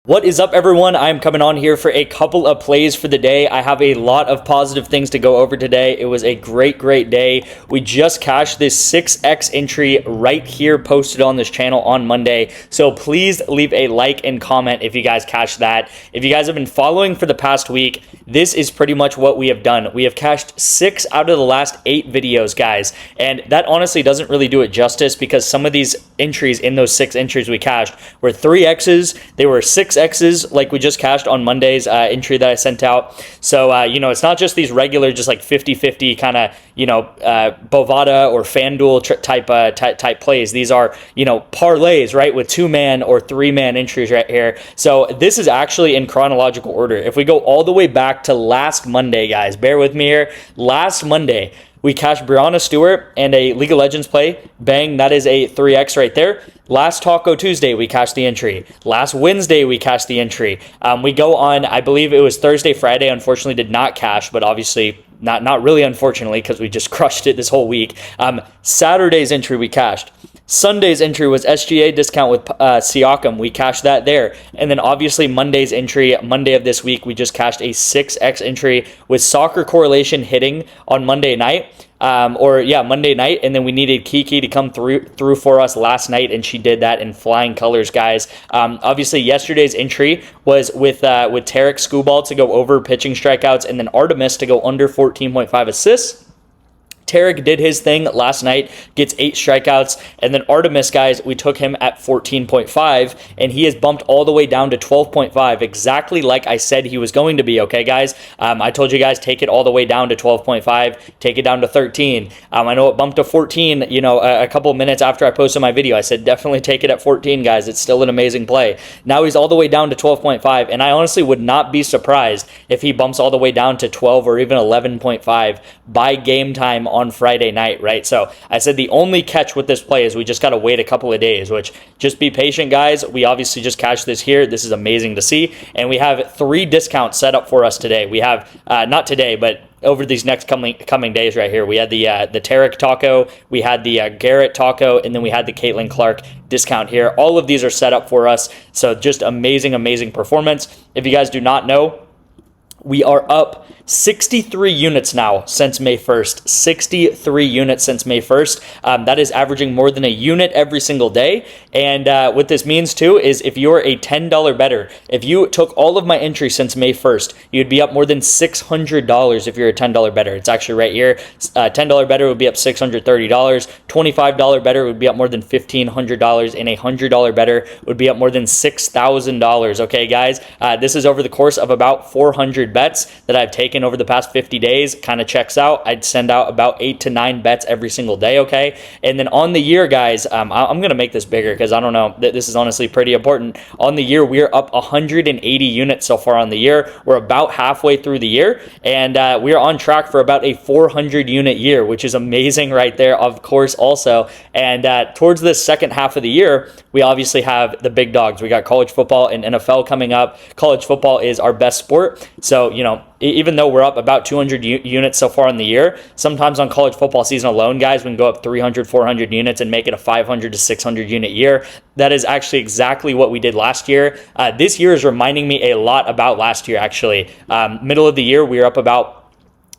What is up, everyone? I'm coming on here for a couple of plays for the day. I have a lot of positive things to go over today. It was a great day. We just cashed this 6x entry right here posted on this channel on Monday. So please leave a like and comment if you guys cashed that. If you guys have been following for the past week, this is pretty much what we have done. We have cashed 6 out of the last 8 videos, guys. And that honestly doesn't really do it justice because some of these entries in those 6 entries we cashed were 3x's, they were 6x's like we just cashed on Monday's entry that I sent out. So, it's not just these regular, just like 50-50 kind of, Bovada or FanDuel type plays. These are, parlays, right, with 2-man or 3-man entries right here. So this is actually in chronological order. If we go all the way back to last Monday, guys, bear with me here. Last Monday, we cashed Brianna Stewart and a League of Legends play. Bang, that is a 3x right there. Last Taco Tuesday, we cashed the entry. Last Wednesday, we cashed the entry. We go on, I believe it was Thursday, Friday, unfortunately did not cash, but obviously not really unfortunately because we just crushed it this whole week. Saturday's entry, we cashed. Sunday's entry was SGA discount with Siakam. We cashed that there. And then obviously Monday's entry, Monday of this week, we just cashed a 6x entry with soccer correlation hitting on Monday night. Monday night, and then we needed Kiki to come through for us last night, and she did that in flying colors, guys. Obviously, yesterday's entry was with Tarek Skubal to go over pitching strikeouts, and then Artemis to go under 14.5 assists. Tarek did his thing last night, gets 8 strikeouts, and then Artemis, guys, we took him at 14.5, and he has bumped all the way down to 12.5, exactly like I said he was going to be, okay, guys? I told you guys, take it all the way down to 12.5, take it down to 13. I know it bumped to 14, a couple of minutes after I posted my video. I said, definitely take it at 14, guys. It's still an amazing play. Now he's all the way down to 12.5, and I honestly would not be surprised if he bumps all the way down to 12 or even 11.5 by game time on Friday night, right? So I said the only catch with this play is we just got to wait a couple of days, which just be patient, guys. We obviously just cashed this here. This is amazing to see. And we have 3 discounts set up for us today. We have, not today, but over these next coming days right here. We had the Tarek taco, we had the Garrett taco, and then we had the Caitlin Clark discount here. All of these are set up for us. So just amazing performance. If you guys do not know, we are up 63 units now since May 1st. 63 units since May 1st. That is averaging more than a unit every single day. And what this means too is if you're a $10 bettor, if you took all of my entries since May 1st, you'd be up more than $600 if you're a $10 bettor. It's actually right here. $10 bettor would be up $630. $25 bettor would be up more than $1,500. And a $100 bettor would be up more than $6,000. Okay, guys? This is over the course of about 400 bets that I've taken over the past 50 days. Kind of checks out. I'd send out about 8 to 9 bets every single day, okay? And then on the year, guys, I'm going to make this bigger because I don't know, this is honestly pretty important. On the year, we're up 180 units so far on the year. We're about halfway through the year, and we're on track for about a 400 unit year, which is amazing right there, of course, also. And towards the second half of the year, we obviously have the big dogs. We got college football and NFL coming up. College football is our best sport. So, even though we're up about 200 units so far in the year, sometimes on college football season alone, guys, we can go up 300, 400 units and make it a 500 to 600 unit year. That is actually exactly what we did last year. This year is reminding me a lot about last year, actually. Middle of the year, we were up about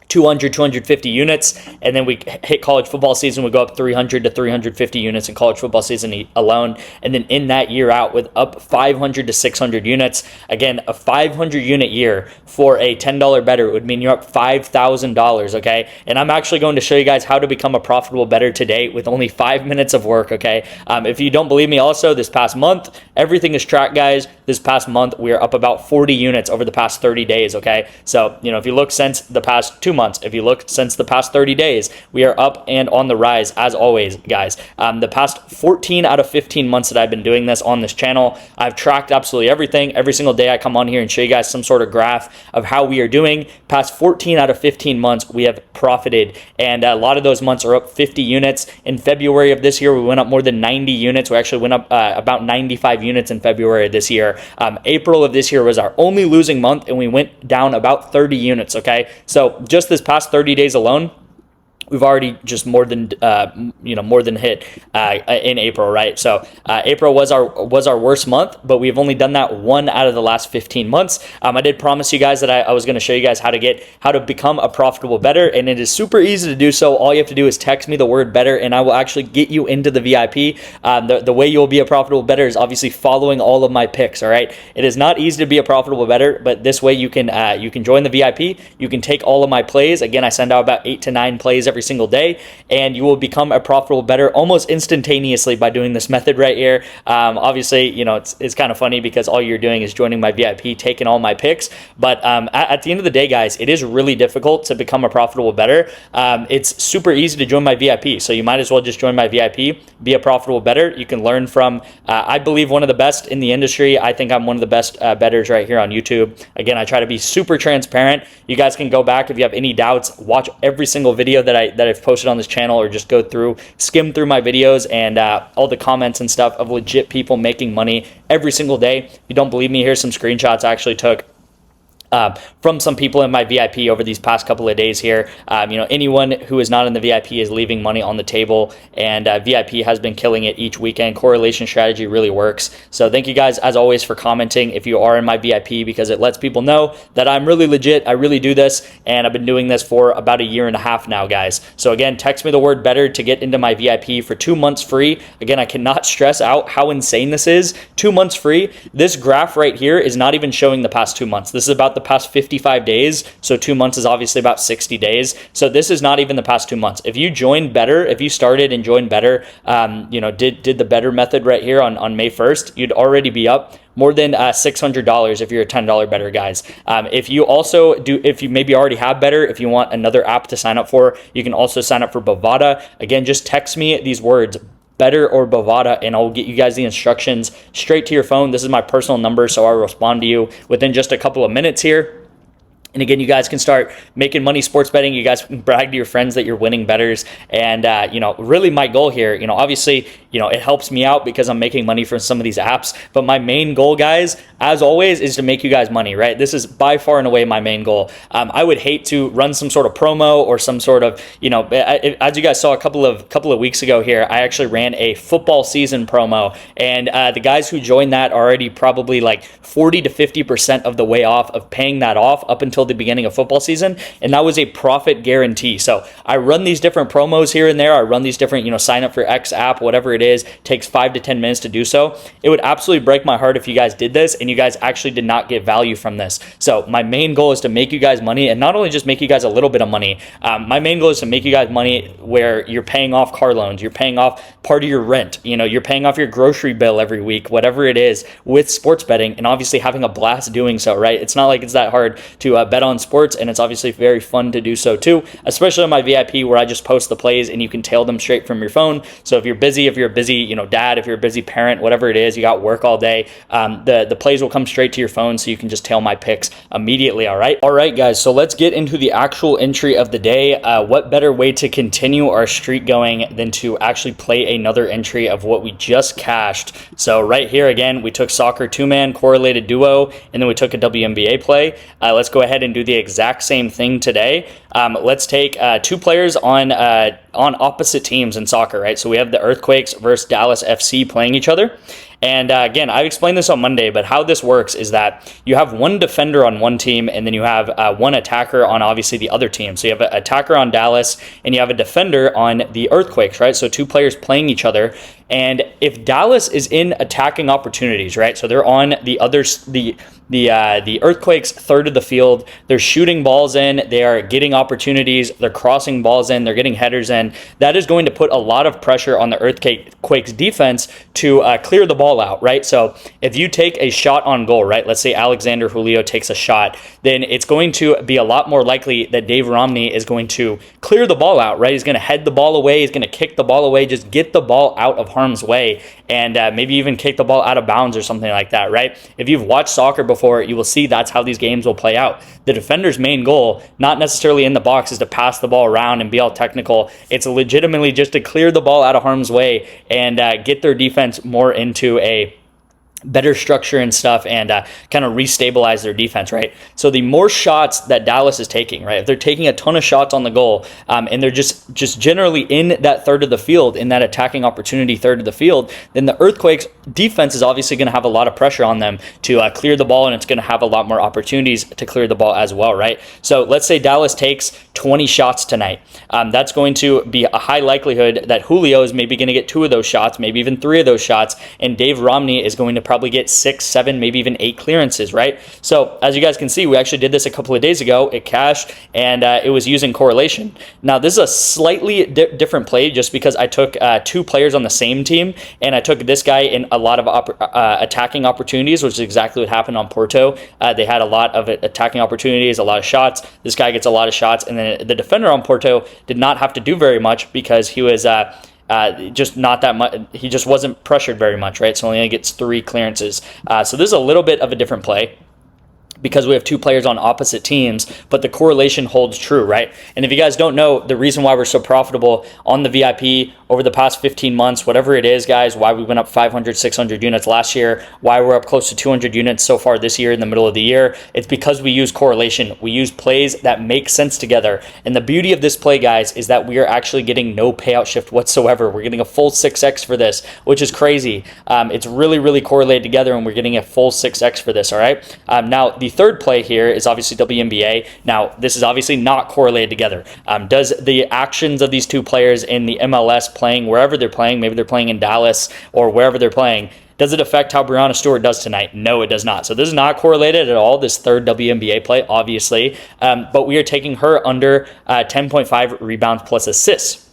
200, 250 units, and then we hit college football season, we go up 300 to 350 units in college football season alone, and then in that year out with up 500 to 600 units. Again, a 500 unit year for a $10 bettor would mean you're up $5,000, okay? And I'm actually going to show you guys how to become a profitable bettor today with only 5 minutes of work, okay? If you don't believe me also, this past month, everything is tracked, guys. This past month, we are up about 40 units over the past 30 days, okay? So, if you look since the past 2 months, if you look since the past 30 days, we are up and on the rise as always, guys. The past 14 out of 15 months that I've been doing this on this channel, I've tracked absolutely everything. Every single day I come on here and show you guys some sort of graph of how we are doing. Past 14 out of 15 months, we have profited, and a lot of those months are up 50 units. In February of this year, we went up more than 90 units. We actually went up about 95 units in February of this year. April of this year was our only losing month, and we went down about 30 units, okay? So just this past 30 days alone, we've already just more than hit in April, right? So April was our worst month, but we've only done that 1 out of the last 15 months. I did promise you guys that I was going to show you guys how to become a profitable bettor, and it is super easy to do so. All you have to do is text me the word bettor, and I will actually get you into the VIP. The way you'll be a profitable bettor is obviously following all of my picks. All right, it is not easy to be a profitable bettor, but this way you can join the VIP. You can take all of my plays. Again, I send out about 8 to 9 plays every single day, and you will become a profitable bettor almost instantaneously by doing this method right here. Obviously, it's kind of funny because all you're doing is joining my VIP, taking all my picks. But at the end of the day, guys, it is really difficult to become a profitable bettor. It's super easy to join my VIP, so you might as well just join my VIP, be a profitable bettor. You can learn from, I believe, one of the best in the industry. I think I'm one of the best bettors right here on YouTube. Again, I try to be super transparent. You guys can go back if you have any doubts, watch every single video that I've posted on this channel, or just skim through my videos and all the comments and stuff of legit people making money every single day. If you don't believe me, here's some screenshots I actually took from some people in my VIP over these past couple of days here. Anyone who is not in the VIP is leaving money on the table, and VIP has been killing it each weekend. Correlation strategy really works. So thank you guys, as always, for commenting if you are in my VIP, because it lets people know that I'm really legit. I really do this, and I've been doing this for about 1.5 years now, guys. So again, text me the word bettor to get into my VIP for 2 months free. Again, I cannot stress out how insane this is. 2 months free. This graph right here is not even showing the past 2 months. This is about the past 55 days. So 2 months is obviously about 60 days. So this is not even the past 2 months. If you joined bettor, if you started and joined bettor, did the bettor method right here on May 1st, you'd already be up more than $600 if you're a $10 bettor, guys. If you maybe already have bettor, if you want another app to sign up for, you can also sign up for Bovada. Again, just text me these words, bettor or Bovada, and I'll get you guys the instructions straight to your phone. This is my personal number, so I'll respond to you within just a couple of minutes here. And again, you guys can start making money sports betting. You guys can brag to your friends that you're winning bettors. And, really my goal here, obviously, it helps me out because I'm making money from some of these apps. But my main goal, guys, as always, is to make you guys money, right? This is by far and away my main goal. I would hate to run some sort of promo or some sort of, as you guys saw a couple of weeks ago here, I actually ran a football season promo. And the guys who joined that are already probably like 40 to 50% of the way off of paying that off up until the beginning of football season, and that was a profit guarantee. So I run these different promos here and there. I run these different, sign up for X app, whatever it is, takes 5 to 10 minutes to do so. It would absolutely break my heart if you guys did this and you guys actually did not get value from this. So my main goal is to make you guys money, and not only just make you guys a little bit of money. My main goal is to make you guys money where you're paying off car loans, you're paying off part of your rent, you're paying off your grocery bill every week, whatever it is, with sports betting, and obviously having a blast doing so, right? It's not like it's that hard to bet on sports, and it's obviously very fun to do so too, especially on my VIP where I just post the plays and you can tail them straight from your phone. So if you're a busy dad, if you're a busy parent, whatever it is, you got work all day, the plays will come straight to your phone, so you can just tail my picks immediately. All right guys, so let's get into the actual entry of the day. What better way to continue our streak going than to actually play another entry of what we just cashed? So right here again, we took soccer 2-man correlated duo, and then we took a WNBA play. Let's go ahead and do the exact same thing today. Let's take 2 players on opposite teams in soccer, right? So we have the Earthquakes versus Dallas FC playing each other. And again, I explained this on Monday, but how this works is that you have one defender on one team, and then you have one attacker on obviously the other team. So you have an attacker on Dallas, and you have a defender on the Earthquakes, right? So 2 players playing each other. And if Dallas is in attacking opportunities, right? So they're on the Earthquakes' third of the field. They're shooting balls in. They are getting opportunities. They're crossing balls in. They're getting headers in. That is going to put a lot of pressure on the Earthquakes' defense to clear the ball out, right? So if you take a shot on goal, right? Let's say Alexander Julio takes a shot, then it's going to be a lot more likely that Dave Romney is going to clear the ball out, right? He's going to head the ball away. He's going to kick the ball away. Just get the ball out of harm's way, and maybe even kick the ball out of bounds or something like that, right? If you've watched soccer before, you will see that's how these games will play out. The defender's main goal, not necessarily in the box, is to pass the ball around and be all technical. It's legitimately just to clear the ball out of harm's way and get their defense more into a better structure and stuff, and kind of restabilize their defense, right? So the more shots that Dallas is taking, right, if they're taking a ton of shots on the goal, and they're just generally in that third of the field, in that attacking opportunity third of the field, then the Earthquakes defense is obviously going to have a lot of pressure on them to clear the ball, and it's going to have a lot more opportunities to clear the ball as well, right? So let's say Dallas takes 20 shots tonight. That's going to be a high likelihood that Julio is maybe going to get 2 of those shots, maybe even 3 of those shots, and Dave Romney is going to probably get 6, 7, maybe even 8 clearances, right? So as you guys can see, we actually did this a couple of days ago. It cashed, and it was using correlation. Now this is a slightly different play, just because I took 2 players on the same team, and I took this guy in a lot of attacking opportunities, which is exactly what happened on Porto. They had a lot of attacking opportunities, a lot of shots. This guy gets a lot of shots, and then the defender on Porto did not have to do very much because he was just not that much. He just wasn't pressured very much, right? So only gets 3 clearances. So this is a little bit of a different play, because we have 2 players on opposite teams, but the correlation holds true, right? And if you guys don't know, the reason why we're so profitable on the VIP over the past 15 months, whatever it is, guys, why we went up 500, 600 units last year, why we're up close to 200 units so far this year in the middle of the year, it's because we use correlation. We use plays that make sense together. And the beauty of this play, guys, is that we are actually getting no payout shift whatsoever. We're getting a full 6x for this, which is crazy. It's really, really correlated together, and we're getting a full 6x for this, all right? Now, the third play here is obviously WNBA. Now, this is obviously not correlated together. Does the actions of these 2 players in the MLS playing wherever they're playing, maybe they're playing in Dallas or wherever they're playing, does it affect how Brianna Stewart does tonight? No, it does not. So this is not correlated at all, this third WNBA play, obviously. But we are taking her under 10.5 rebounds plus assists.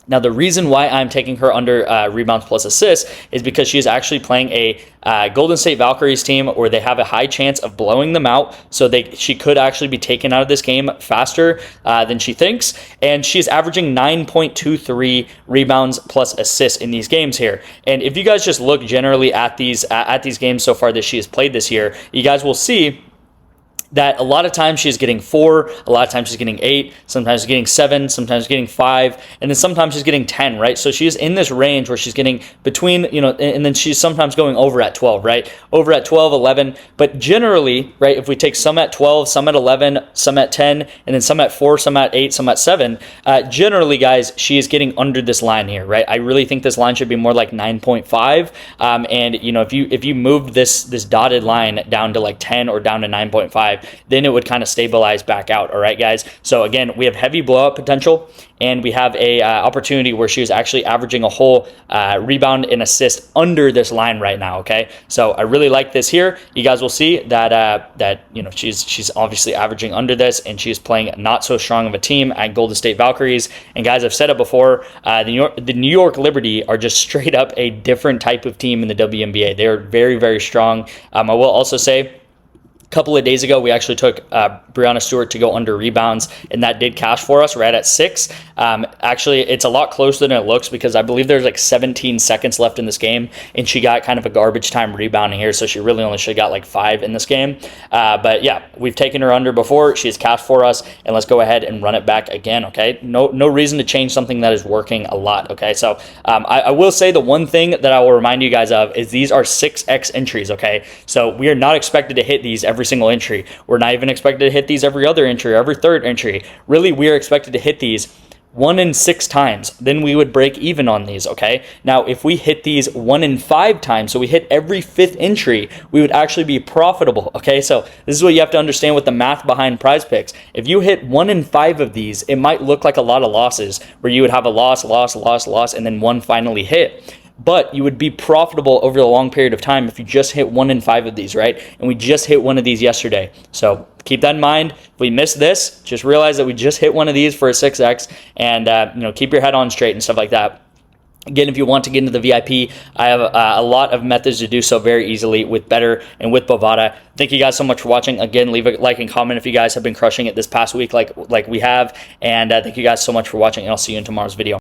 Now, the reason why I'm taking her under rebounds plus assists is because she is actually playing a Golden State Valkyries team where they have a high chance of blowing them out. So she could actually be taken out of this game faster than she thinks. And she's averaging 9.23 rebounds plus assists in these games here. And if you guys just look generally at these games so far that she has played this year, you guys will see that a lot of times she's getting 4, a lot of times she's getting 8, sometimes she's getting 7, sometimes she's getting 5, and then sometimes she's getting 10, right? So she's in this range where she's getting between, and then she's sometimes going over at 12, right? Over at 12, 11, but generally, right, if we take some at 12, some at 11, some at 10, and then some at 4, some at 8, some at 7, generally, guys, she is getting under this line here, right? I really think this line should be more like 9.5, and, if you moved this dotted line down to like 10 or down to 9.5, then it would kind of stabilize back out. All right, guys. So again, we have heavy blowout potential, and we have a opportunity where she is actually averaging a whole rebound and assist under this line right now. Okay, so I really like this here. You guys will see that she's obviously averaging under this, and she's playing not so strong of a team at Golden State Valkyries. And guys, I've said it before, the New York Liberty are just straight up a different type of team in the WNBA. They are very, very strong. I will also say, couple of days ago, we actually took Brianna Stewart to go under rebounds, and that did cash for us right at 6. Actually, it's a lot closer than it looks, because I believe there's like 17 seconds left in this game, and she got kind of a garbage time rebounding here, so she really only should have got like 5 in this game. But yeah, we've taken her under before. She has cashed for us, and let's go ahead and run it back again, okay? No reason to change something that is working a lot, okay? So I will say the one thing that I will remind you guys of is these are 6x entries, okay? So we are not expected to hit these every single entry. We're not even expected to hit these every other entry, every third entry. Really, we are expected to hit these 1 in 6 times. Then we would break even on these, okay? Now, if we hit these 1 in 5 times, so we hit every 5th entry, we would actually be profitable, okay? So this is what you have to understand with the math behind Prizepicks. If you hit 1 in 5 of these, it might look like a lot of losses, where you would have a loss, and then 1 finally hit. But you would be profitable over a long period of time if you just hit 1 in 5 of these, right? And we just hit 1 of these yesterday. So keep that in mind. If we miss this, just realize that we just hit 1 of these for a 6x, and keep your head on straight and stuff like that. Again, if you want to get into the VIP, I have a lot of methods to do so very easily with Better and with Bovada. Thank you guys so much for watching. Again, leave a like and comment if you guys have been crushing it this past week like we have. And thank you guys so much for watching, and I'll see you in tomorrow's video.